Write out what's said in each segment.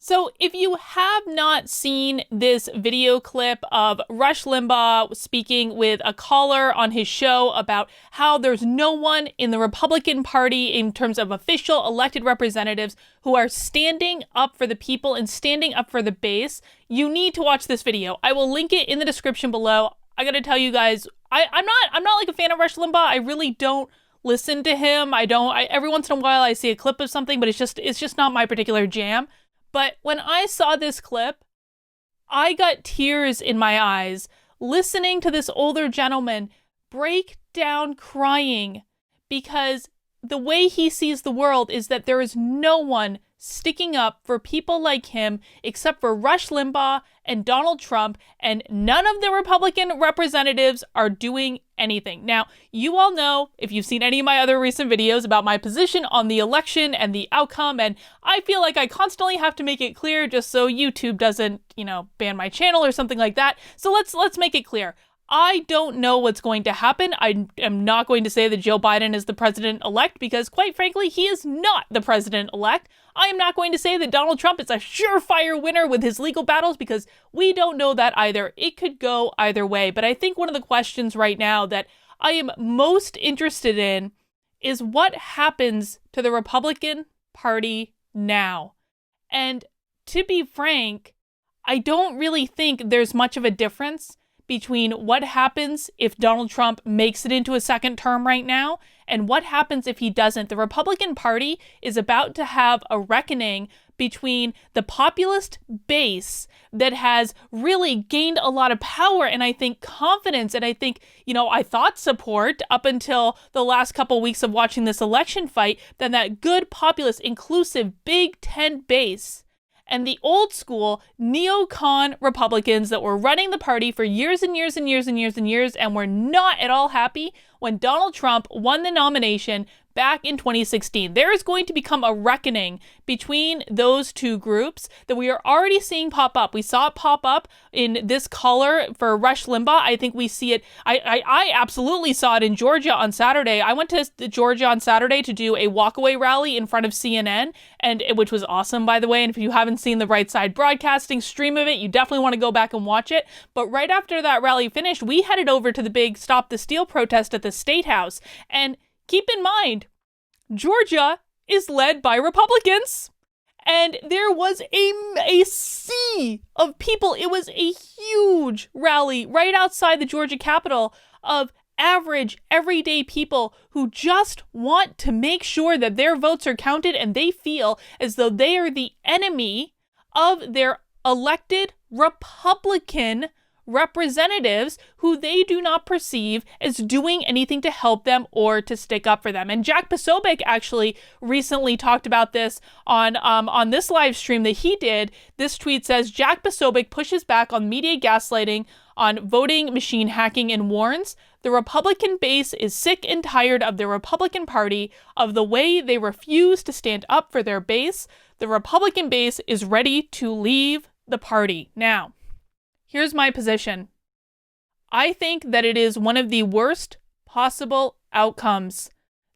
So if you have not seen this video clip of Rush Limbaugh speaking with a caller on his show about how there's no one in the Republican Party in terms of official elected representatives who are standing up for the people and standing up for the base, you need to watch this video. I will link it in the description below. I gotta tell you guys, I'm not like a fan of Rush Limbaugh. I really don't listen to him. Every once in a while I see a clip of something, but it's just not my particular jam. But when I saw this clip, I got tears in my eyes listening to this older gentleman break down crying because the way he sees the world is that there is no one sticking up for people like him except for Rush Limbaugh and Donald Trump, and none of the Republican representatives are doing anything. Now, you all know, if you've seen any of my other recent videos, about my position on the election and the outcome, and I feel like I constantly have to make it clear just so YouTube doesn't, ban my channel or something like that. So let's make it clear. I don't know what's going to happen. I am not going to say that Joe Biden is the president-elect because, quite frankly, he is not the president-elect. I am not going to say that Donald Trump is a surefire winner with his legal battles because we don't know that either. It could go either way. But I think one of the questions right now that I am most interested in is what happens to the Republican Party now. And to be frank, I don't really think there's much of a difference between what happens if Donald Trump makes it into a second term right now and what happens if he doesn't. The Republican Party is about to have a reckoning between the populist base that has really gained a lot of power and I think confidence and I think, I thought support up until the last couple weeks of watching this election fight, then that good populist, inclusive, big tent base and the old school neocon Republicans that were running the party for years and years and years and years and years and were not at all happy when Donald Trump won the nomination back in 2016. There is going to become a reckoning between those two groups that we are already seeing pop up. We saw it pop up in this caller for Rush Limbaugh. I think we see it. I absolutely saw it in Georgia on Saturday. I went to Georgia on Saturday to do a walkaway rally in front of CNN, which was awesome, by the way. And if you haven't seen the Right Side Broadcasting stream of it, you definitely want to go back and watch it. But right after that rally finished, we headed over to the big Stop the Steal protest at the State House. And keep in mind, Georgia is led by Republicans. And there was a sea of people. It was a huge rally right outside the Georgia Capitol of average, everyday people who just want to make sure that their votes are counted and they feel as though they are the enemy of their elected Republican representatives who they do not perceive as doing anything to help them or to stick up for them. And Jack Posobiec actually recently talked about this on this live stream that he did. This tweet says, Jack Posobiec pushes back on media gaslighting on voting machine hacking and warns the Republican base is sick and tired of the Republican Party, of the way they refuse to stand up for their base. The Republican base is ready to leave the party. Now, here's my position. I think that it is one of the worst possible outcomes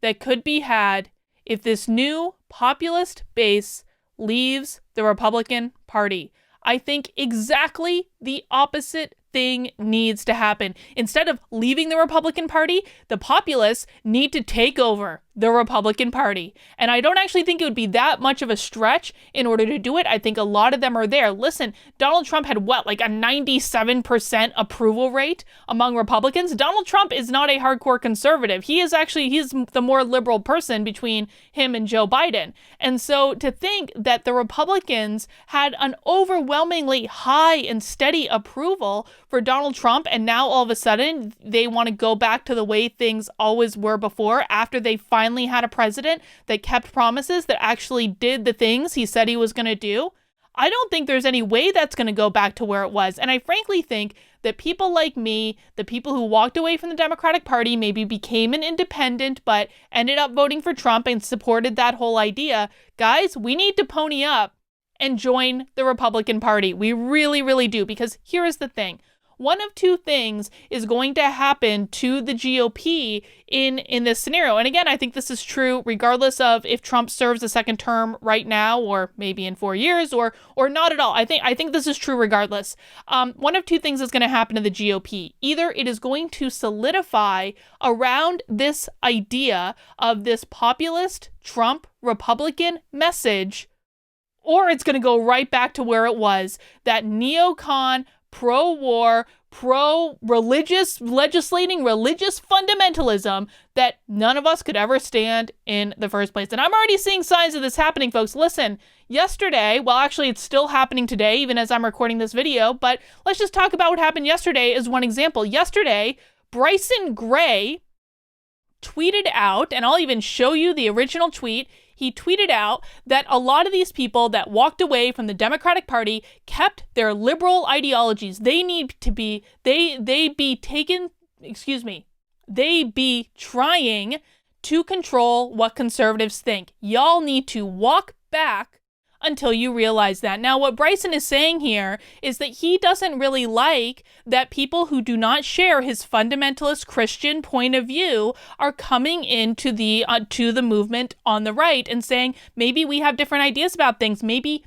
that could be had if this new populist base leaves the Republican Party. I think exactly the opposite thing needs to happen. Instead of leaving the Republican Party, the populists need to take over the Republican Party. And I don't actually think it would be that much of a stretch in order to do it. I think a lot of them are there. Listen, Donald Trump had like a 97% approval rate among Republicans. Donald Trump is not a hardcore conservative. He's the more liberal person between him and Joe Biden. And so to think that the Republicans had an overwhelmingly high and steady approval for Donald Trump, and now all of a sudden they want to go back to the way things always were before after they finally had a president that kept promises, that actually did the things he said he was going to do. I don't think there's any way that's going to go back to where it was. And I frankly think that people like me, the people who walked away from the Democratic Party, maybe became an independent, but ended up voting for Trump and supported that whole idea. Guys, we need to pony up and join the Republican Party. We really, really do. Because here is the thing. One of two things is going to happen to the GOP in this scenario. And again, I think this is true regardless of if Trump serves a second term right now or maybe in 4 years or not at all. I think this is true regardless. One of two things is going to happen to the GOP. Either it is going to solidify around this idea of this populist Trump Republican message, or it's going to go right back to where it was, that neocon, pro-war, pro-religious, legislating religious fundamentalism that none of us could ever stand in the first place. And I'm already seeing signs of this happening, folks. Listen, yesterday, well, actually, it's still happening today, even as I'm recording this video, but let's just talk about what happened yesterday as one example. Yesterday, Bryson Gray tweeted out, and I'll even show you the original tweet. He tweeted out that a lot of these people that walked away from the Democratic Party kept their liberal ideologies. They need to be, they be trying to control what conservatives think. Y'all need to walk back until you realize that. Now, what Bryson is saying here is that he doesn't really like that people who do not share his fundamentalist Christian point of view are coming into the to the movement on the right and saying, maybe we have different ideas about things. Maybe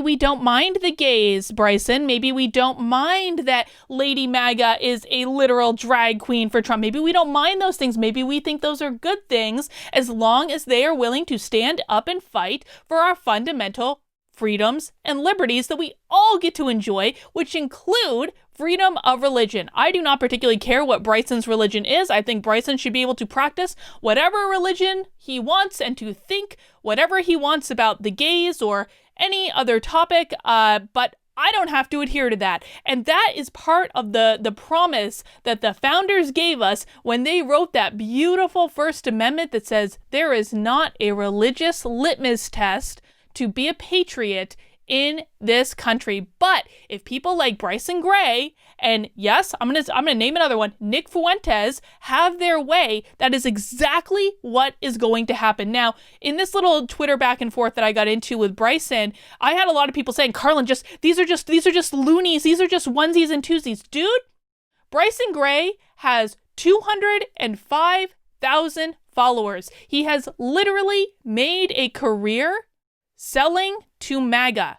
we don't mind the gays, Bryson. Maybe we don't mind that Lady MAGA is a literal drag queen for Trump. Maybe we don't mind those things. Maybe we think those are good things as long as they are willing to stand up and fight for our fundamental freedoms and liberties that we all get to enjoy, which include freedom of religion. I do not particularly care what Bryson's religion is. I think Bryson should be able to practice whatever religion he wants and to think whatever he wants about the gays or any other topic, but I don't have to adhere to that. And that is part of the promise that the founders gave us when they wrote that beautiful First Amendment that says there is not a religious litmus test to be a patriot in this country. But if people like Bryson Gray and, yes, I'm gonna name another one, Nick Fuentes, have their way, that is exactly what is going to happen. Now, in this little Twitter back and forth that I got into with Bryson, I had a lot of people saying, Carlin, these are just loonies, these are just onesies and twosies. Dude, Bryson Gray has 205,000 followers. He has literally made a career selling to MAGA.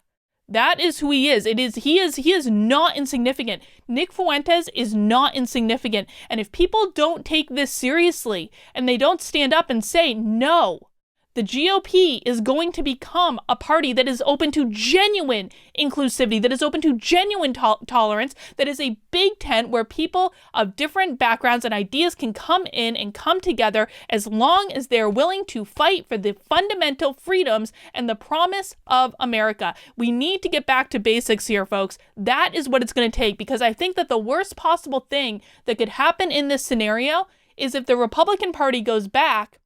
That is who he is. He is not insignificant. Nick Fuentes is not insignificant. And if people don't take this seriously and they don't stand up and say, no, the GOP is going to become a party that is open to genuine inclusivity, that is open to genuine tolerance, that is a big tent where people of different backgrounds and ideas can come in and come together as long as they're willing to fight for the fundamental freedoms and the promise of America. We need to get back to basics here, folks. That is what it's going to take, because I think that the worst possible thing that could happen in this scenario is if the Republican Party goes back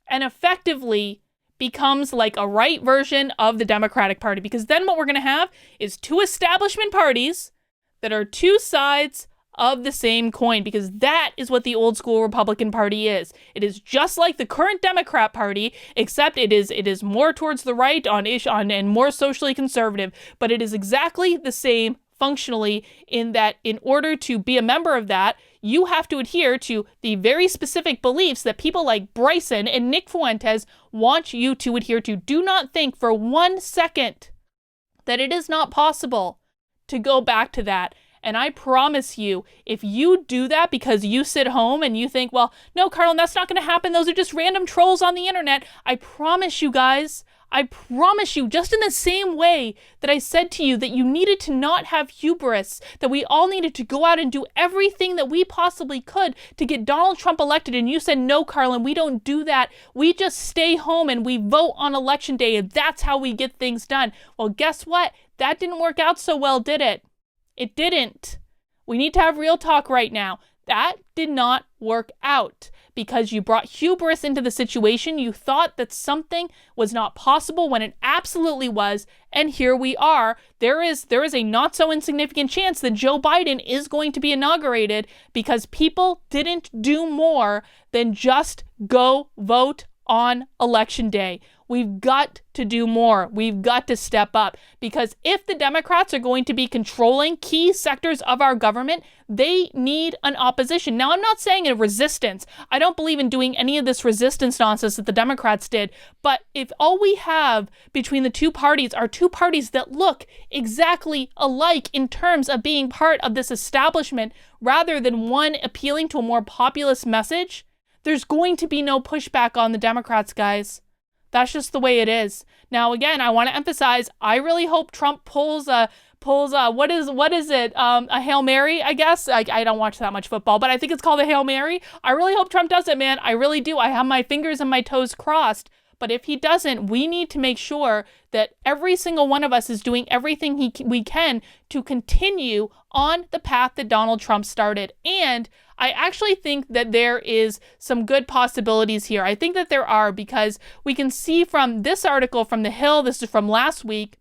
and effectively becomes like a right version of the Democratic Party. Because then what we're going to have is two establishment parties that are two sides of the same coin, because that is what the old school Republican Party is. It is just like the current Democrat Party, except it is more towards the right on and more socially conservative, but it is exactly the same functionally, in that in order to be a member of that, you have to adhere to the very specific beliefs that people like Bryson and Nick Fuentes want you to adhere to. Do not think for 1 second that it is not possible to go back to that. And I promise you, if you do that because you sit home and you think, well, no, Carlin, that's not going to happen. Those are just random trolls on the internet. I promise you guys, just in the same way that I said to you that you needed to not have hubris, that we all needed to go out and do everything that we possibly could to get Donald Trump elected, and you said, no, Carlin, we don't do that. We just stay home and we vote on election day, and that's how we get things done. Well, guess what? That didn't work out so well, did it? It didn't. We need to have real talk right now. That did not work out because you brought hubris into the situation. You thought that something was not possible when it absolutely was. And here we are. There is a not so insignificant chance that Joe Biden is going to be inaugurated because people didn't do more than just go vote on election day. We've got to do more. We've got to step up, because if the Democrats are going to be controlling key sectors of our government, they need an opposition. Now, I'm not saying a resistance. I don't believe in doing any of this resistance nonsense that the Democrats did. But if all we have between the two parties are two parties that look exactly alike in terms of being part of this establishment, rather than one appealing to a more populist message, there's going to be no pushback on the Democrats, guys. That's just the way it is. Now, again, I want to emphasize, I really hope Trump pulls a what is it? A Hail Mary, I guess. I don't watch that much football, but I think it's called a Hail Mary. I really hope Trump does it, man. I really do. I have my fingers and my toes crossed. But if he doesn't, we need to make sure that every single one of us is doing everything we can to continue on the path that Donald Trump started. And I actually think that there is some good possibilities here. I think that there are, because we can see from this article from The Hill, this is from last week,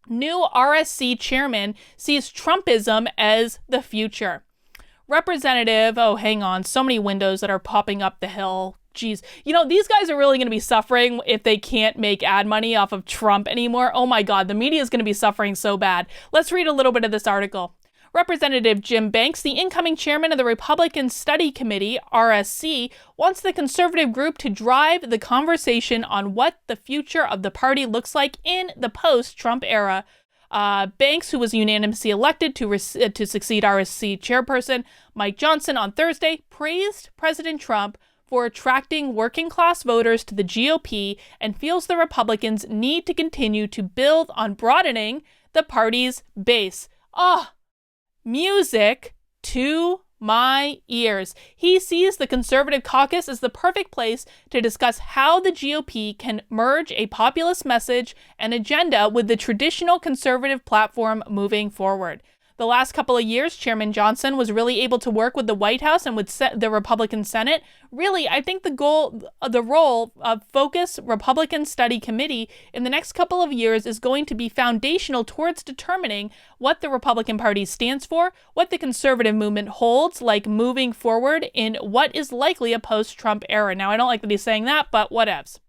new RSC chairman sees Trumpism as the future. Representative, hang on, so many windows that are popping up The Hill. Geez, these guys are really going to be suffering if they can't make ad money off of Trump anymore. Oh my God, the media is going to be suffering so bad. Let's read a little bit of this article. Representative Jim Banks, the incoming chairman of the Republican Study Committee, RSC, wants the conservative group to drive the conversation on what the future of the party looks like in the post-Trump era. Banks, who was unanimously elected to succeed RSC chairperson Mike Johnson on Thursday, praised President Trump for attracting working-class voters to the GOP and feels the Republicans need to continue to build on broadening the party's base. Music to my ears. He sees the conservative caucus as the perfect place to discuss how the GOP can merge a populist message and agenda with the traditional conservative platform moving forward. The last couple of years, Chairman Johnson was really able to work with the White House and with the Republican Senate. Really, I think the role of Focus Republican Study Committee in the next couple of years is going to be foundational towards determining what the Republican Party stands for, what the conservative movement holds, like moving forward in what is likely a post-Trump era. Now, I don't like that he's saying that, but whatevs.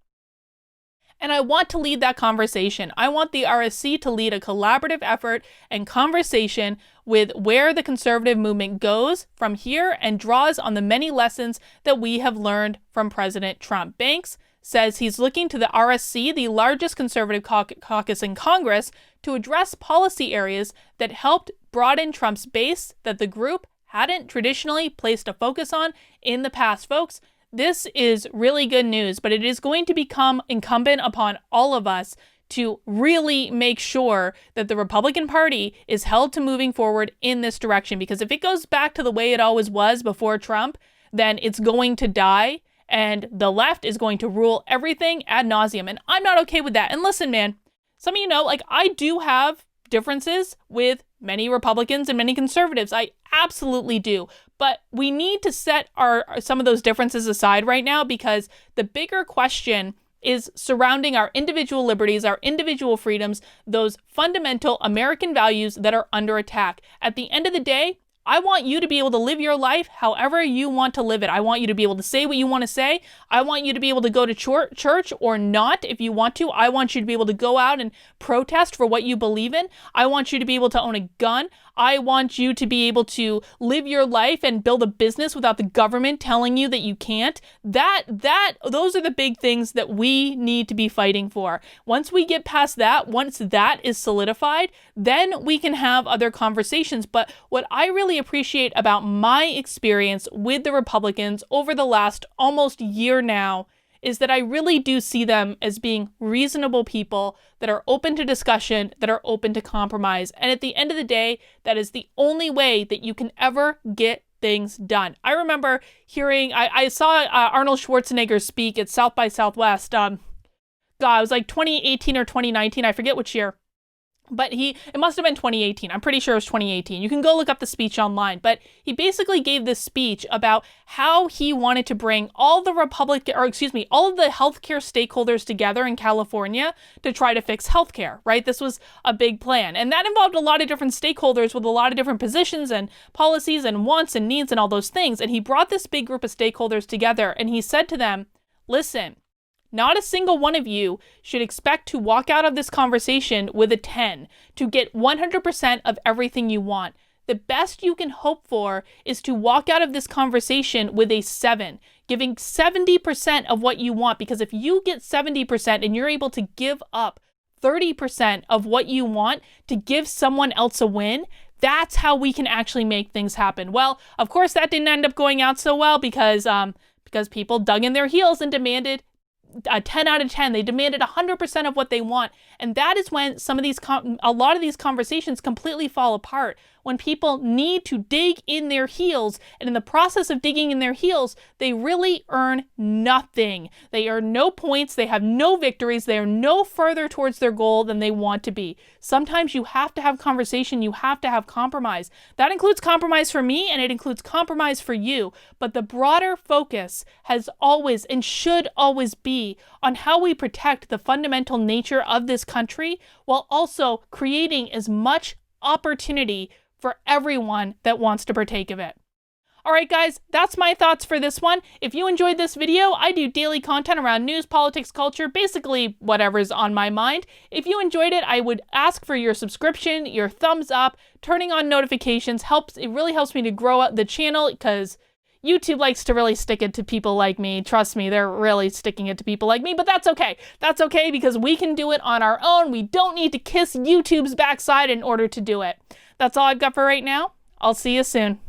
And I want to lead that conversation. I want the RSC to lead a collaborative effort and conversation with where the conservative movement goes from here and draws on the many lessons that we have learned from President Trump. Banks says he's looking to the RSC, the largest conservative caucus in Congress, to address policy areas that helped broaden Trump's base that the group hadn't traditionally placed a focus on in the past, folks. This is really good news, but it is going to become incumbent upon all of us to really make sure that the Republican Party is held to moving forward in this direction. Because if it goes back to the way it always was before Trump, then it's going to die and the left is going to rule everything ad nauseum. And I'm not okay with that. And listen, man, some of you know, I do have differences with many Republicans and many conservatives. I absolutely do. But we need to set some of those differences aside right now, because the bigger question is surrounding our individual liberties, our individual freedoms, those fundamental American values that are under attack. At the end of the day, I want you to be able to live your life however you want to live it. I want you to be able to say what you want to say. I want you to be able to go to church or not if you want to. I want you to be able to go out and protest for what you believe in. I want you to be able to own a gun. I want you to be able to live your life and build a business without the government telling you that you can't. Those are the big things that we need to be fighting for. Once we get past that, once that is solidified, then we can have other conversations. But what I really appreciate about my experience with the Republicans over the last almost year now is that I really do see them as being reasonable people that are open to discussion, that are open to compromise. And at the end of the day, that is the only way that you can ever get things done. I remember hearing, I saw Arnold Schwarzenegger speak at South by Southwest. It was like 2018 or 2019. I forget which year. But it must have been 2018. I'm pretty sure it was 2018. You can go look up the speech online. But he basically gave this speech about how he wanted to bring all of the healthcare stakeholders together in California to try to fix healthcare, right? This was a big plan. And that involved a lot of different stakeholders with a lot of different positions and policies and wants and needs and all those things. And he brought this big group of stakeholders together and he said to them, listen, Not a single one of you should expect to walk out of this conversation with a 10, to get 100% of everything you want. The best you can hope for is to walk out of this conversation with a 7, giving 70% of what you want, because if you get 70% and you're able to give up 30% of what you want to give someone else a win, that's how we can actually make things happen. Well, of course, that didn't end up going out so well because people dug in their heels and demanded a 10 out of 10. They demanded 100% of what they want. And that is when a lot of these conversations completely fall apart. When people need to dig in their heels, and in the process of digging in their heels, they really earn nothing. They earn no points, they have no victories, they are no further towards their goal than they want to be. Sometimes you have to have conversation, you have to have compromise. That includes compromise for me, and it includes compromise for you. But the broader focus has always and should always be on how we protect the fundamental nature of this country, while also creating as much opportunity for everyone that wants to partake of it. All right, guys, that's my thoughts for this one. If you enjoyed this video, I do daily content around news, politics, culture, basically whatever's on my mind. If you enjoyed it, I would ask for your subscription, your thumbs up, turning on notifications helps. It really helps me to grow out the channel because YouTube likes to really stick it to people like me. Trust me, they're really sticking it to people like me, but that's okay. That's okay because we can do it on our own. We don't need to kiss YouTube's backside in order to do it. That's all I've got for right now. I'll see you soon.